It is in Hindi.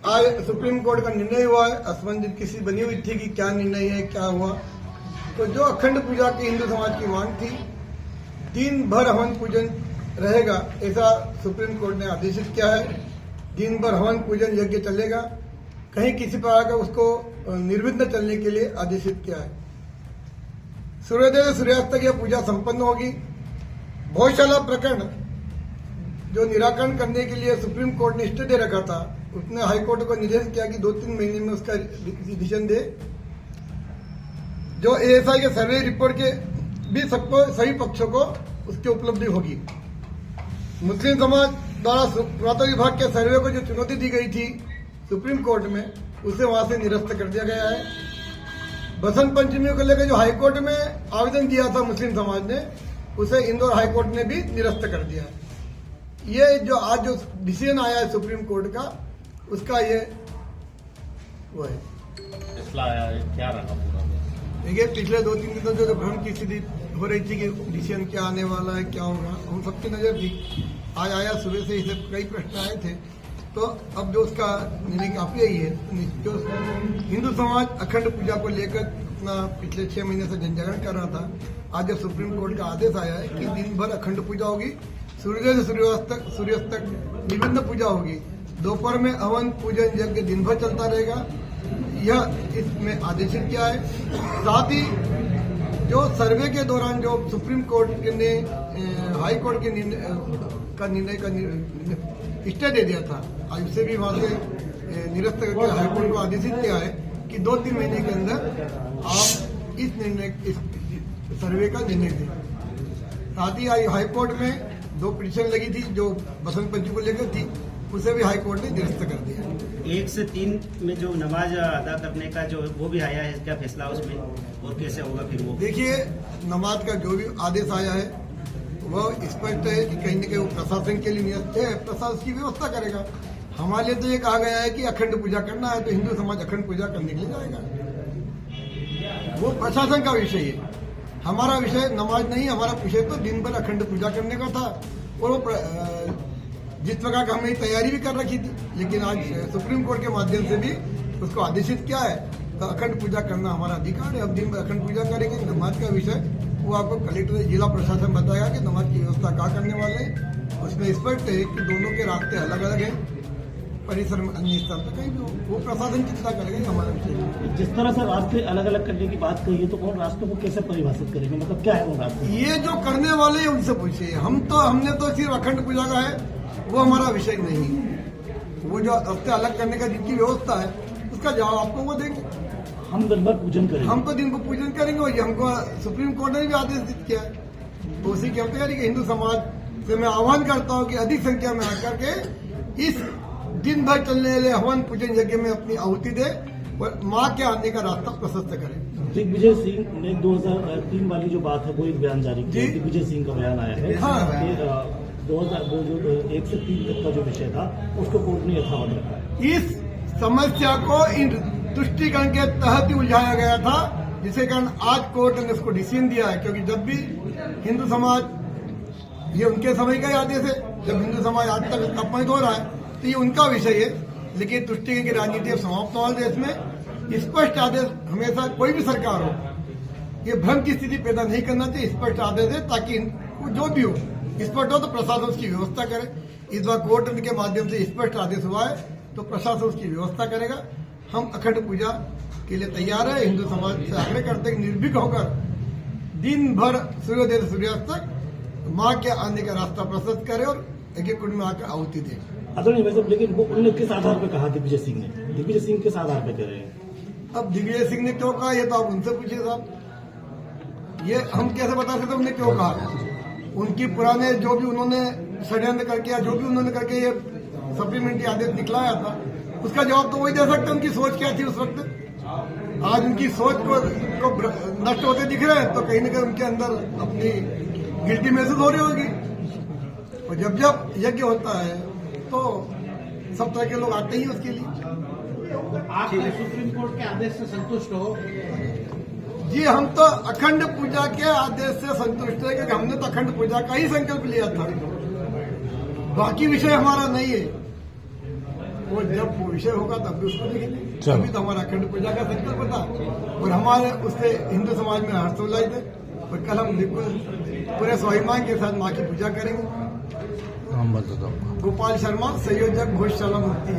आज सुप्रीम कोर्ट का निर्णय हुआ है। असमंजस किसी बनी हुई थी कि क्या निर्णय है, क्या हुआ। तो जो अखंड पूजा की हिंदू समाज की मांग थी, दिन भर हवन पूजन रहेगा, ऐसा सुप्रीम कोर्ट ने आदेशित किया है। दिन भर हवन पूजन यज्ञ चलेगा, कहीं किसी प्रकार का उसको निर्विघ्न चलने के लिए आदेशित किया है। सूर्योदय से सूर्यास्त तक यह पूजा संपन्न होगी। भोजशाला प्रकरण जो निराकरण करने के लिए सुप्रीम कोर्ट ने स्टे दे रखा था, उसने हाईकोर्ट को निर्देश किया कि 2-3 महीने में उसका डिसीजन दे। जो एएसआई के सर्वे रिपोर्ट के भी सबको सभी पक्षों को उसकी उपलब्धि होगी। मुस्लिम समाज द्वारा पुरातत्व विभाग के सर्वे को जो चुनौती दी गई थी सुप्रीम कोर्ट में, उसे वहां से निरस्त कर दिया गया है। बसंत पंचमी को लेकर जो हाईकोर्ट में आवेदन दिया था मुस्लिम समाज ने, उसे इंदौर हाईकोर्ट ने भी निरस्त कर दिया है। ये जो आज जो डिसीजन आया है सुप्रीम कोर्ट का, उसका ये वो है फैसला आया है। क्या रहा पूरा? देखिए, पिछले 2-3 दिनों जो भ्रम की स्थिति हो रही थी कि डिसीजन क्या आने वाला है, क्या होगा, हम सबकी नजर थी। आज आया, सुबह से इसे कई प्रश्न आए थे। तो अब जो उसका निर्णय काफी यही है, जो हिंदू समाज अखंड पूजा को लेकर अपना पिछले 6 महीने से जनजागरण कर रहा था, आज जब सुप्रीम कोर्ट का आदेश आया है कि दिन भर अखंड पूजा होगी, सूर्योदय से सूर्यास्त तक निबंध पूजा होगी, दोपहर में हवन पूजन यज्ञ दिन भर चलता रहेगा, यह इसमें आदेशित किया है। साथ ही जो सर्वे के दौरान जो सुप्रीम कोर्ट ने हाई कोर्ट के निर्णय का स्टे दे दिया था, आज उसे भी वहां से निरस्त करके हाईकोर्ट को आदेशित किया है कि 2-3 महीने के अंदर आप इस सर्वे का निर्णय दें। साथ ही हाईकोर्ट में 2 पिटीशन लगी थी जो बसंत पंचमी को लेकर थी, उसे भी हाईकोर्ट ने निरस्त कर दिया। 1 से 3 में जो नमाज अदा करने का जो वो भी आया है, क्या फैसला उसमें और कैसे होगा फिर वो? देखिए, नमाज का जो भी आदेश आया है वह स्पष्ट है कि कहीं न कहीं वो प्रशासन के लिए नियत है, प्रशासन की व्यवस्था करेगा। हमारे लिए तो ये कहा गया है कि अखंड पूजा करना है तो हिंदू समाज अखंड पूजा करने के लिए जाएगा, वो प्रशासन का विषय है। हमारा विषय नमाज नहीं, हमारा विषय तो दिन भर अखंड पूजा करने का था। और वो जिस प्रकार का हमने तैयारी भी कर रखी थी, लेकिन आज सुप्रीम कोर्ट के माध्यम से भी उसको आदेशित किया है, तो अखंड पूजा करना हमारा अधिकार है। अब दिन भर अखंड पूजा करेंगे। नमाज का विषय वो आपको कलेक्टर जिला प्रशासन बताएगा कि नमाज की व्यवस्था क्या करने वाले हैं। उसमें स्पष्ट है कि दोनों के रास्ते अलग अलग हैं, परिसर में अन्य स्थान पर कहीं भी वो प्रशासन चिंता करेगा, हमारा विषय। जिस तरह से रास्ते अलग अलग करने की बात कही है, तो उन रास्तों को कैसे परिभाषित करेंगे, मतलब क्या है वो रास्ते? ये जो करने वाले हैं उनसे पूछिए। हमने तो सिर्फ अखंड पूजा का है, वो हमारा विषय नहीं। वो जो रास्ते अलग करने का जिनकी व्यवस्था है, उसका जवाब आपको वो देंगे। हम दिन भर पूजन करेंगे, हम तो दिन को पूजन करेंगे, और ये हमको सुप्रीम कोर्ट ने भी आदेश किया है। तो उसी की हम तैयारी, हिंदू समाज से मैं आह्वान करता हूँ कि अधिक संख्या में आकर के इस दिन भर चलने वाले हवन पूजन यज्ञ में अपनी आहुति दे और माँ के आने का रास्ता प्रशस्त करें। दिग्विजय सिंह ने 2003 वाली जो बात है वो एक बयान जारी किया। दिग्विजय सिंह का बयान आया है। हाँ, 1 से 3 तक का जो विषय था उसको कोर्ट ने यथावत रखा। इस समस्या को इन तुष्टिकरण के तहत ही उलझाया गया था, जिसके कारण आज कोर्ट ने उसको डिसीजन दिया है। क्योंकि जब भी हिंदू समाज, ये उनके समय का ही आदेश है, जब हिंदू समाज आज तक अपमानित हो रहा है तो ये उनका विषय है। लेकिन तुष्टिकरण की राजनीति अब समाप्त हो देश में। स्पष्ट आदेश हमेशा, कोई भी सरकार हो, ये भ्रम की स्थिति पैदा नहीं करना चाहिए। स्पष्ट आदेश है ताकि जो भी हो स्पष्ट हो तो प्रशासन उसकी व्यवस्था करे। इस बार कोर्ट के माध्यम से स्पष्ट आदेश हुआ है तो प्रशासन उसकी व्यवस्था करेगा। हम अखंड पूजा के लिए तैयार है। हिंदू समाज से आग्रह करते हैं निर्भीक होकर दिन भर सूर्योदय से सूर्यास्त तक माँ के आने का रास्ता प्रशस्त करे और एक कुंड में आकर आहुति दे। आदरणीय भाई साहब, लेकिन वो उन्होंने किस आधार पर कहा? दिग्विजय सिंह ने, दिग्विजय सिंह किस आधार पर कह रहे हैं? अब दिग्विजय सिंह ने क्यों कहा, ये तो आप उनसे पूछिए साहब। ये हम कैसे बता सकते उन्होंने क्यों कहा? उनकी पुराने जो भी उन्होंने षड्यंत्र करके या जो भी उन्होंने करके ये सप्लीमेंट्री आदेश निकलाया था, उसका जवाब तो वही दे सकते। उनकी सोच क्या थी उस वक्त। आज उनकी सोच को नष्ट होते दिख रहे हैं, तो कहीं न कहीं उनके अंदर अपनी गिल्टी महसूस हो रही होगी। और जब जब यज्ञ होता है तो सब तरह के लोग आते ही उसके लिए। आप सुप्रीम कोर्ट के आदेश से संतुष्ट हो? जी, हम तो अखंड पूजा के आदेश से संतुष्ट है, क्योंकि हमने तो अखंड पूजा का ही संकल्प लिया था। बाकी विषय हमारा नहीं है। वो जब वो विषय होगा तब भी उसको देखेंगे। अभी तो हमारा अखंड पूजा का संकल्प था और हमारे उससे हिंदू समाज में हर्षोल्लास है और कल हम बिल्कुल पूरे स्वाभिमान के साथ माँ की पूजा करेंगे। गोपाल शर्मा, संयोजक, घोषशाला मुक्ति।